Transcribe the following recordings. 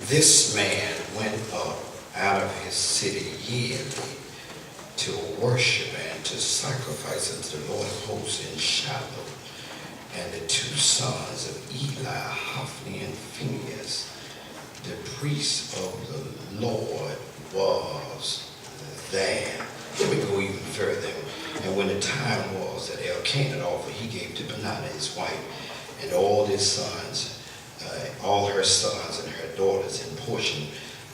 This man went up out of his city yearly to worship and to sacrifice unto the Lord of hosts in Shiloh. And the two sons of Eli, Hophni and Phinehas, the priest of the Lord, was there. Let me go even further. And when the time was that Elkanah offered, he gave to Peninnah his wife and all his sons, all her sons and her daughters in portion.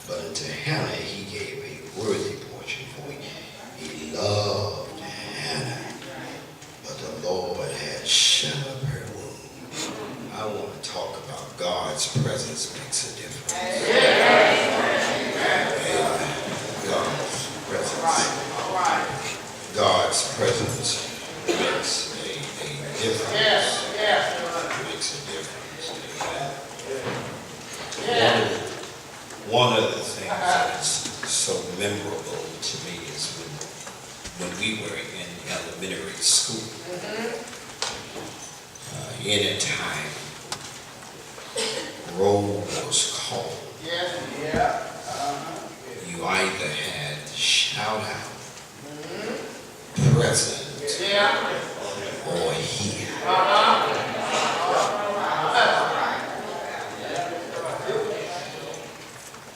But unto Hannah he gave a worthy portion, for he loved Hannah. But the Lord had shut up her womb. I want to talk about God's presence makes a difference. God's presence. God's presence makes a difference. Makes a difference. One of the things that's so memorable to me is when we were in elementary school. Anytime roll was called, you either had to shout out, present, or here.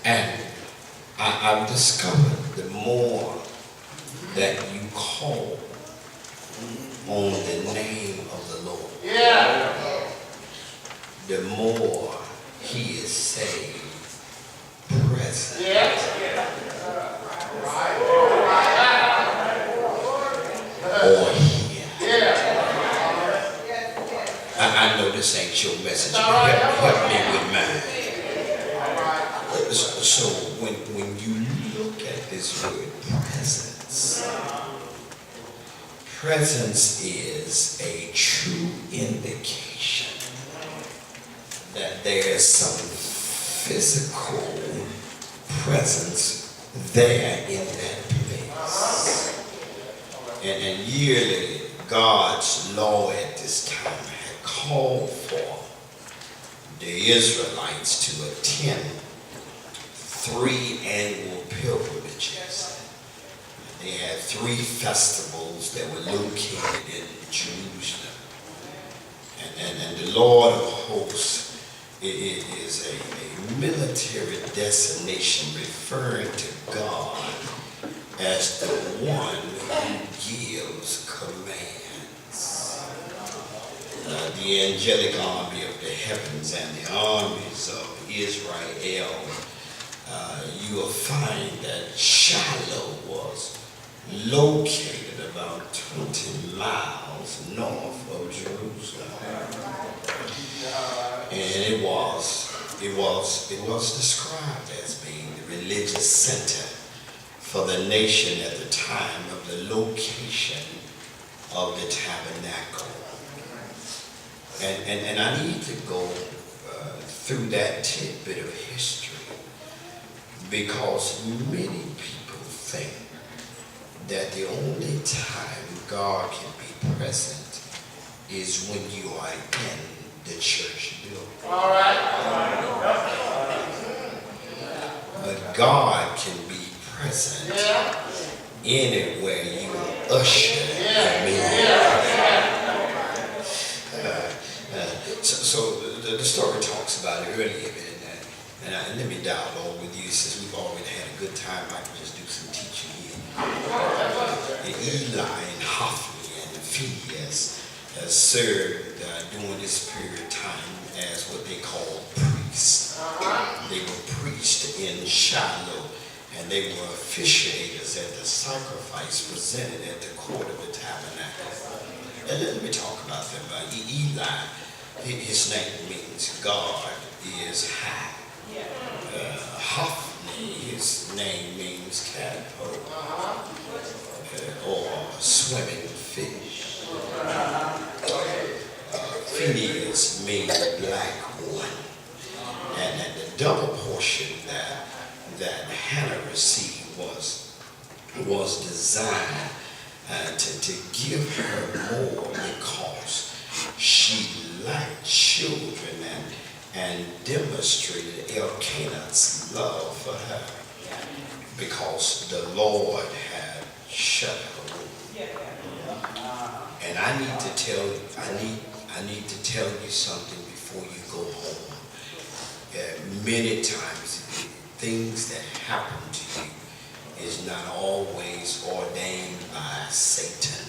And I've discovered the more that you call on the name of the Lord, the more he is saved, present. Or here. I know this ain't your message, but help me with mine. So when you look at this word presence is a true indication that there's some physical presence there in that place. And yearly, God's law at this time had called for the Israelites to attend 3 annual pilgrimages. They had 3 festivals that were located in Jerusalem. And the Lord of hosts, it is a military designation referring to God as the one who gives commands. The angelic army of the heavens and the armies of Israel, you will find that Shiloh was located about 20 miles north of Jerusalem. And it was described as being the religious center for the nation at the time of the location of the tabernacle. And I need to go through that tidbit of history because many people think that the only time God can be present is when you are in the church building. All right. But God can be present anywhere you usher him in. So the story talks about it earlier, and let me dialogue with you since we've already had a good time. I can just do some teaching here. Eli and Hophni and Phinehas served during this period of time as what they call priests. They were priests in Shiloh, and they were officiators at the sacrifice presented at the court of the tabernacle. And let me talk about them. Eli, his name means God is high. Hophni, his name means caterpillar or swimming fish. Phinehas means black one. And the double portion that Hannah received was designed to give her more because she liked children and demonstrated Elkanah's love for her because the Lord had shut her womb. And I need to tell you, I need to tell you something before you go home. Many times, things that happen to you is not always ordained by Satan.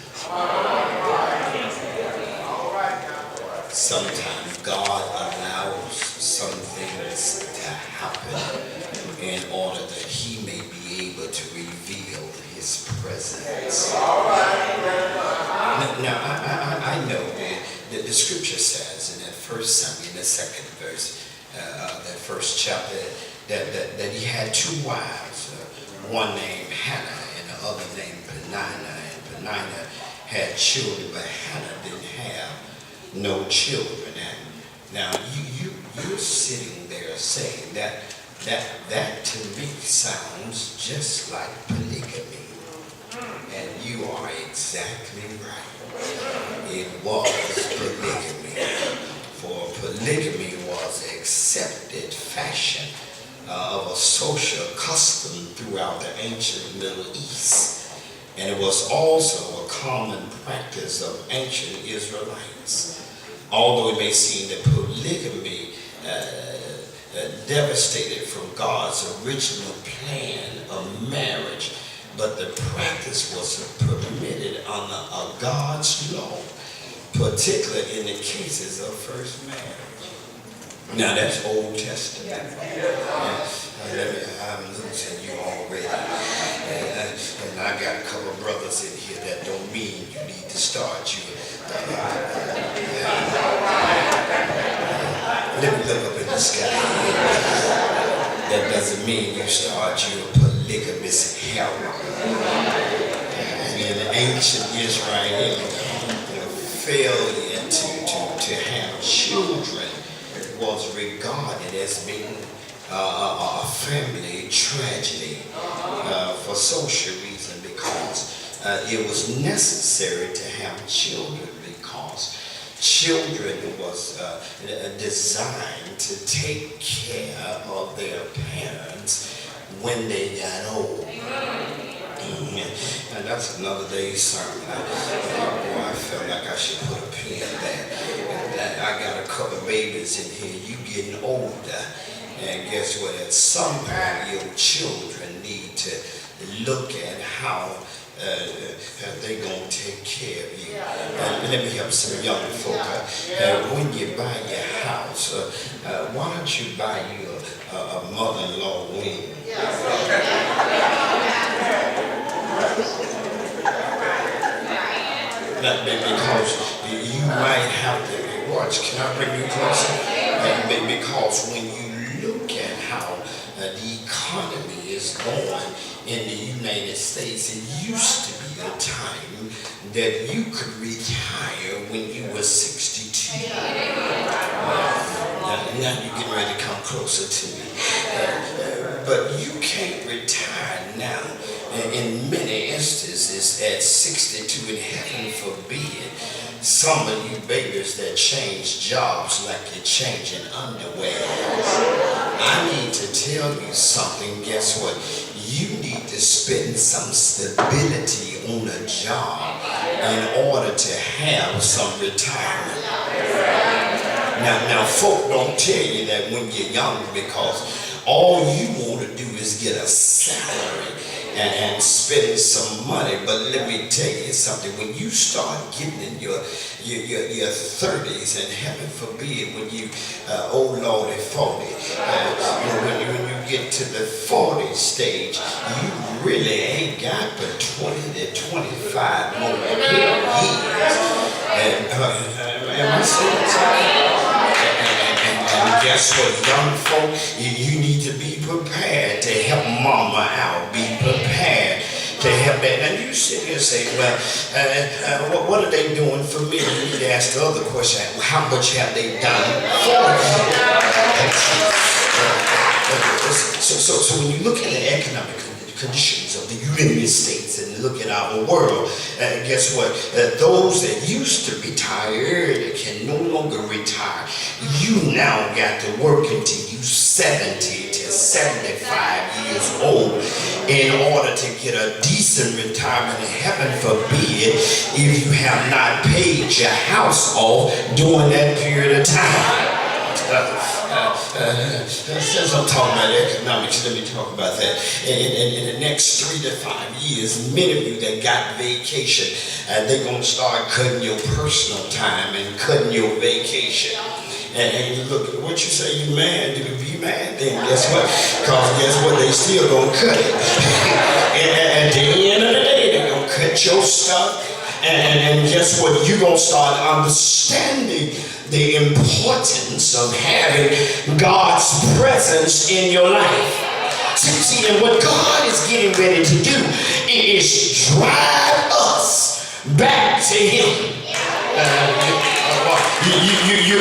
Sometimes God allows some things to happen in order that he may be able to reveal his presence. Now I know that the scripture says in that 1 Samuel, the second verse, that first chapter, that he had two wives, one named Hannah and the other named Peninnah. And Peninnah had children, but Hannah didn't have no children. And now you're sitting there saying that to me sounds just like polygamy. And you are exactly right. It was polygamy. For polygamy was an accepted fashion of a social custom throughout the ancient Middle East. And it was also a common practice of ancient Israelites. Although it may seem that polygamy devastated from God's original plan of marriage, but the practice was permitted under God's law, particularly in the cases of first marriage. Now that's Old Testament. I'm losing you already. And I got a couple of brothers in here that don't mean you need to start you. Let me look up in the sky. That doesn't mean you start you a polygamous harem. And in ancient Israel, failure to have children was regarded as being a family tragedy for social reason, because it was necessary to have children, because children was designed to take care of their parents when they got old. And that's another day's sermon. I felt like I should put a pin there. I got a couple of babies in here. You getting older. And guess what? At some point, your children need to look at how they're going to take care of you. Let me help some young folk. When you buy your house, why don't you buy you a mother-in-law wing? Because you might have to watch. Can I bring you closer? Because when you look at how the economy is going in the United States, it used to be a time that you could retire when you were 62. Now you're getting ready to come closer to me. But you can't retire now. In many instances at 62, and heaven forbid, some of you babies that change jobs like you're changing underwear. I need to tell you something. Guess what? You need to spend some stability on a job in order to have some retirement. Now folk don't tell you that when you're young, because all you want to do is get a salary and spend some money. But let me tell you something. When you start getting in your 30s, and heaven forbid when you, oh Lordy, 40, when you get to the 40 stage, you really ain't got but 20 to 25 more years. Am I saying something? And guess what, young folk, you need to be prepared to help mama out. Be prepared to help that. Now you sit here and say, well, what are they doing for me? You need to ask the other question, how much have they done for you? So when you look at the economic conditions of the United States and look at our world, guess what? Those that used to retire can no longer retire. You now got to work until you 70 to 75 years old in order to get a decent retirement. And heaven forbid if you have not paid your house off during that period of time. Since I'm talking about economics, let me talk about that. In the next 3 to 5 years, many of you that got vacation, they're going to start cutting your personal time and cutting your vacation. And you look at what you say, you mad, you be mad, then guess what? Because guess what? They still going to cut it. At the end of the day, they're going to cut your stuff. And guess what? You're going to start understanding the importance of having God's presence in your life. See, and what God is getting ready to do is drive us back to Him.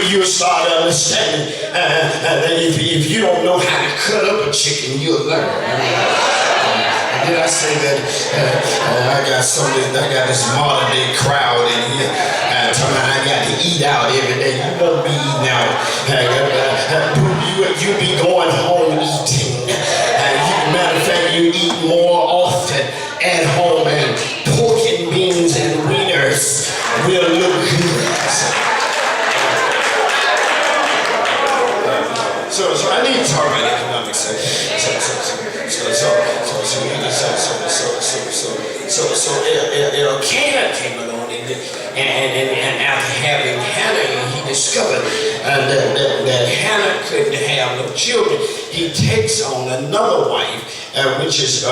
You start understanding that if you don't know how to cut up a chicken, you'll learn. Did I say that I got this modern day crowd in here telling me I got to eat out every day. You won't be eating out. You'll be going home eating. Matter of fact, you eat more often at home, and pork and beans and wieners will look good. So I need to talk about economics. Elkanah came along, and after having Hannah, he discovered that Hannah couldn't have no children. He takes on another wife, which is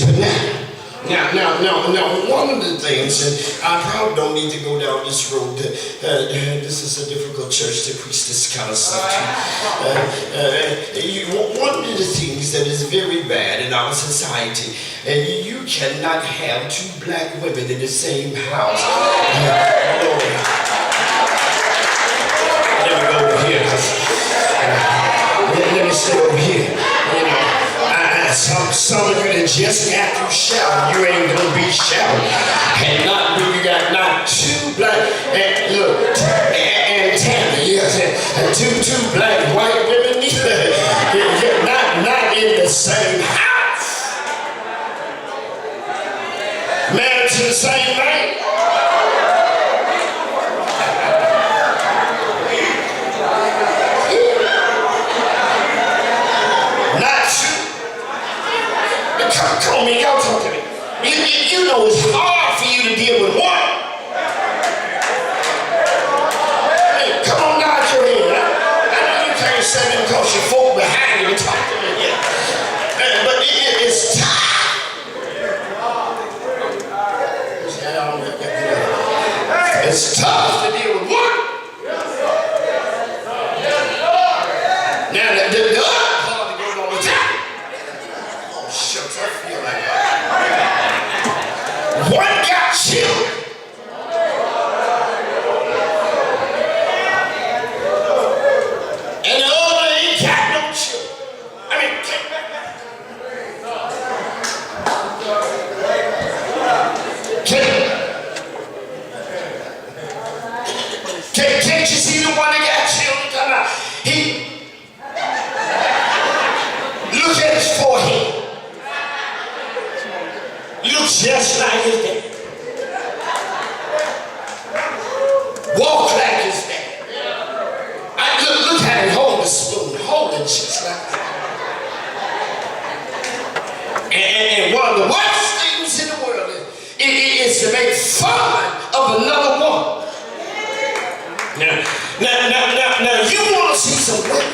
Peninnah. Now, one of the things, and I probably don't need to go down this road. This is a difficult church to preach this kind of stuff to. One of the things that is very bad in our society, and you cannot have two black women in the same house. Let me go over here. Let me stay over here. Some of you that just got through shouting, you ain't gonna be shouting. And not when you got not two black and look and Tammy, yes, two black white women not in the same house. Married to the same man. Come on, man, y'all talk to me. You know it's hard for you to deal with one. Hey, come on, nod your head. I know you can't say them because your folk behind you and talk to me. Yeah. But it's time. It's tough to deal with one. Now, the other part that goes on the time. Shucks, I feel like one got children. And the other ain't got no children. I mean, can't you see the one that got children? Come on. Look at his forehead. Looks just like his dad. Walk like his dad. Look how he hold the spoon, holding just like that. And one of the worst things in the world is to make fun of another woman. Now, you want to see some women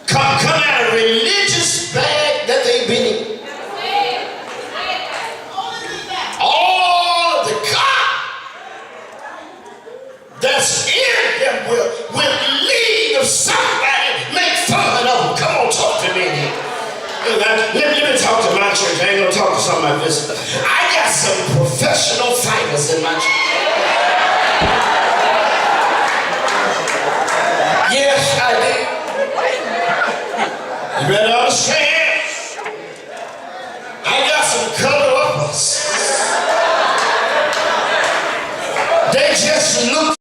come out of religion